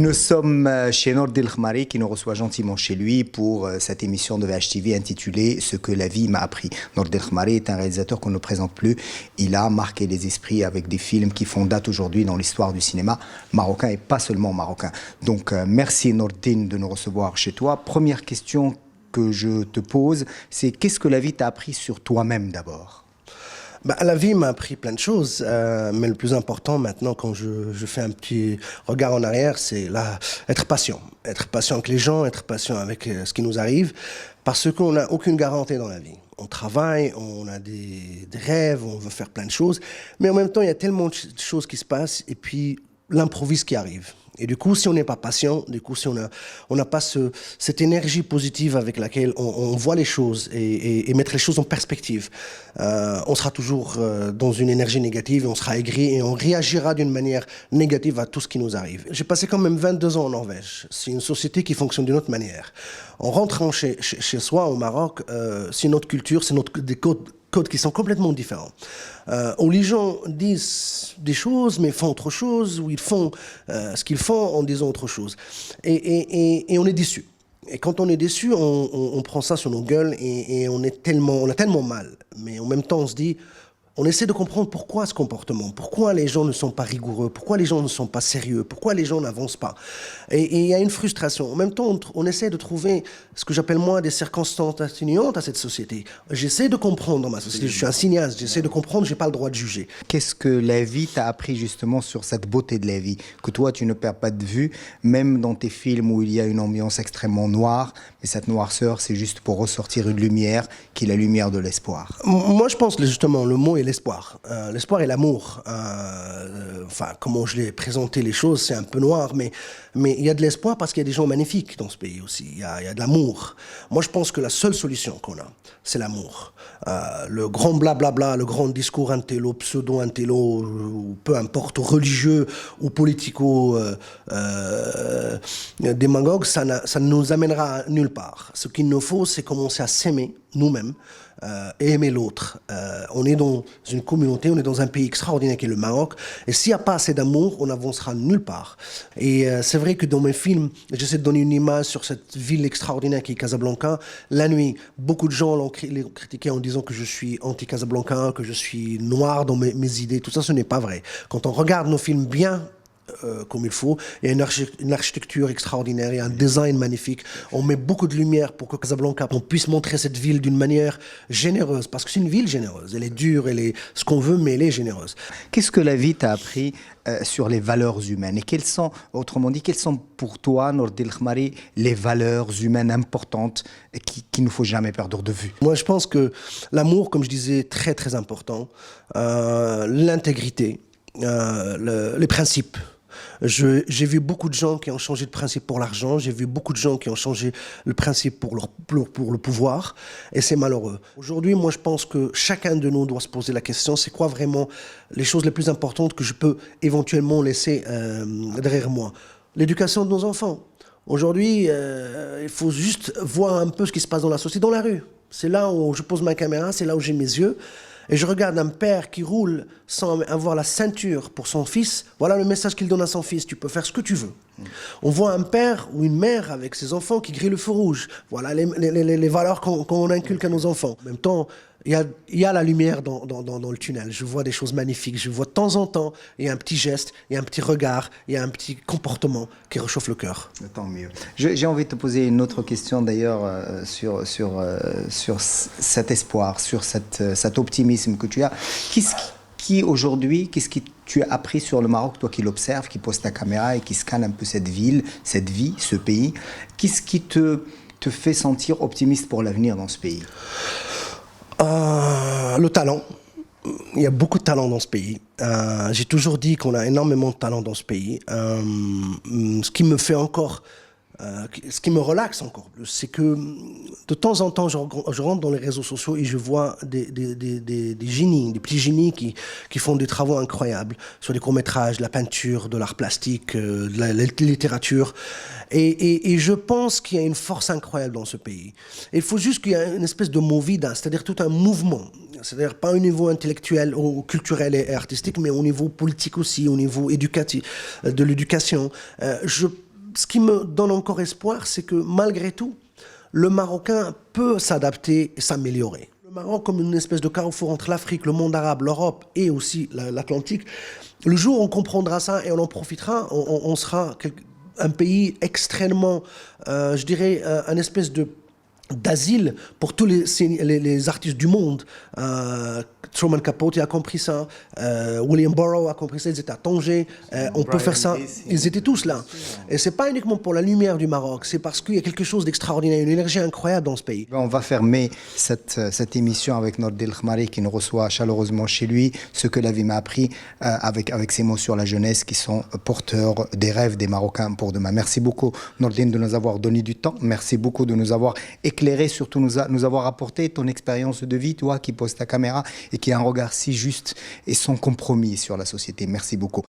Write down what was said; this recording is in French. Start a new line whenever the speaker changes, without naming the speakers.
Nous sommes chez Nord El Khmari qui nous reçoit gentiment chez lui pour cette émission de VHTV intitulée Ce que la vie m'a appris. Nord El Khmari est un réalisateur qu'on ne présente plus. Il a marqué les esprits avec des films qui font date aujourd'hui dans l'histoire du cinéma marocain et pas seulement marocain. Donc merci Nordine de nous recevoir chez toi. Première question que je te pose, c'est qu'est-ce que la vie t'a appris sur toi-même d'abord ?
La vie m'a appris plein de choses, mais le plus important maintenant, quand je fais un petit regard en arrière, c'est être patient. Être patient avec les gens, être patient avec ce qui nous arrive, parce qu'on n'a aucune garantie dans la vie. On travaille, on a des rêves, on veut faire plein de choses, mais en même temps, il y a tellement de choses qui se passent, et puis l'improviste qui arrive. Et du coup, si on n'est pas patient, du coup, si on n'a pas cette énergie positive avec laquelle on voit les choses et mettre les choses en perspective, on sera toujours dans une énergie négative, et on sera aigri et on réagira d'une manière négative à tout ce qui nous arrive. J'ai passé quand même 22 ans en Norvège. C'est une société qui fonctionne d'une autre manière. En rentrant chez soi au Maroc, c'est notre culture, c'est des codes qui sont complètement différents. Où les gens disent des choses, mais font autre chose, où ils font ce qu'ils font en disant autre chose. Et on est déçu. Et quand on est déçu, on prend ça sur nos gueules et on a tellement mal. Mais en même temps, on se dit, on essaie de comprendre pourquoi ce comportement, pourquoi les gens ne sont pas rigoureux, pourquoi les gens ne sont pas sérieux, pourquoi les gens n'avancent pas. Et il y a une frustration. En même temps, on essaie de trouver ce que j'appelle moi des circonstances atténuantes à cette société. J'essaie de comprendre dans ma société, je suis un cinéaste, j'essaie de comprendre, je n'ai pas le droit de juger.
Qu'est-ce que la vie t'a appris justement sur cette beauté de la vie, que toi tu ne perds pas de vue, même dans tes films où il y a une ambiance extrêmement noire, mais cette noirceur c'est juste pour ressortir une lumière qui est la lumière de l'espoir.
Moi je pense justement le mot est l'espoir. L'espoir et l'amour. Comment je l'ai présenté les choses, c'est un peu noir, mais il y a de l'espoir parce qu'il y a des gens magnifiques dans ce pays aussi. Il y a de l'amour. Moi, je pense que la seule solution qu'on a, c'est l'amour. Le grand blablabla, le grand discours intello, pseudo-intello, ou peu importe, religieux ou politico démagogue, ça ne nous amènera nulle part. Ce qu'il nous faut, c'est commencer à s'aimer nous-mêmes, et aimer l'autre. On est dans une communauté, on est dans un pays extraordinaire qui est le Maroc, et s'il n'y a pas assez d'amour, on n'avancera nulle part. Et c'est vrai que dans mes films, j'essaie de donner une image sur cette ville extraordinaire qui est Casablanca. La nuit, beaucoup de gens l'ont critiqué en disant que je suis anti-Casablanca, que je suis noir dans mes idées. Tout ça, ce n'est pas vrai. Quand on regarde nos films bien, comme il faut, il y a une architecture extraordinaire, il y a un design magnifique, on met beaucoup de lumière pour que Casablanca, on puisse montrer cette ville d'une manière généreuse, parce que c'est une ville généreuse, elle est dure, elle est ce qu'on veut, mais elle est généreuse.
Qu'est-ce que la vie t'a appris sur les valeurs humaines, et quelles sont pour toi, Nord El Khmari, les valeurs humaines importantes qu'il ne faut jamais perdre de vue?
Moi je pense que l'amour, comme je disais, très très important, l'intégrité, les principes. J'ai vu beaucoup de gens qui ont changé de principe pour l'argent, j'ai vu beaucoup de gens qui ont changé le principe pour le pouvoir, et c'est malheureux. Aujourd'hui, moi je pense que chacun de nous doit se poser la question, c'est quoi vraiment les choses les plus importantes que je peux éventuellement laisser derrière moi? L'éducation de nos enfants. Aujourd'hui, il faut juste voir un peu ce qui se passe dans la société, dans la rue. C'est là où je pose ma caméra, c'est là où j'ai mes yeux. Et je regarde un père qui roule sans avoir la ceinture pour son fils. Voilà le message qu'il donne à son fils. Tu peux faire ce que tu veux. On voit un père ou une mère avec ses enfants qui grillent le feu rouge. Voilà les valeurs qu'on inculque à nos enfants. En même temps, il y a la lumière dans le tunnel. Je vois des choses magnifiques. Je vois de temps en temps, il y a un petit geste, il y a un petit regard, il y a un petit comportement qui réchauffe le cœur.
Tant mieux. J'ai envie de te poser une autre question d'ailleurs sur cet espoir, sur cet optimisme que tu as. Aujourd'hui, qu'est-ce que tu as appris sur le Maroc, toi qui l'observes, qui pose ta caméra et qui scanne un peu cette ville, cette vie, ce pays? Qu'est-ce qui te fait sentir optimiste pour l'avenir dans ce pays?
Le talent. Il y a beaucoup de talent dans ce pays. J'ai toujours dit qu'on a énormément de talent dans ce pays. Ce qui me fait encore... ce qui me relaxe encore plus, c'est que de temps en temps, je rentre dans les réseaux sociaux et je vois des génies, des petits génies qui font des travaux incroyables sur des courts-métrages, de la peinture, de l'art plastique, de la littérature. Et je pense qu'il y a une force incroyable dans ce pays. Et il faut juste qu'il y ait une espèce de movida, c'est-à-dire tout un mouvement. C'est-à-dire pas au niveau intellectuel ou culturel et artistique, mais au niveau politique aussi, au niveau éducatif, de l'éducation. ce qui me donne encore espoir, c'est que malgré tout, le Marocain peut s'adapter et s'améliorer. Le Maroc, comme une espèce de carrefour entre l'Afrique, le monde arabe, l'Europe et aussi l'Atlantique, le jour où on comprendra ça et on en profitera, on sera un pays extrêmement, je dirais, un espèce d'asile pour tous les artistes du monde. Truman Capote a compris ça, William Burroughs a compris ça, ils étaient à Tanger, on peut faire ça, ils étaient tous là. Et c'est pas uniquement pour la lumière du Maroc, c'est parce qu'il y a quelque chose d'extraordinaire, une énergie incroyable dans ce pays.
On va fermer cette émission avec Nordin Khmari qui nous reçoit chaleureusement chez lui, ce que la vie m'a appris avec ses mots sur la jeunesse qui sont porteurs des rêves des Marocains pour demain. Merci beaucoup Nordin de nous avoir donné du temps, merci beaucoup de nous avoir éclairé, surtout nous avoir apporté ton expérience de vie, toi qui poses ta caméra et qui a un regard si juste et sans compromis sur la société. Merci beaucoup.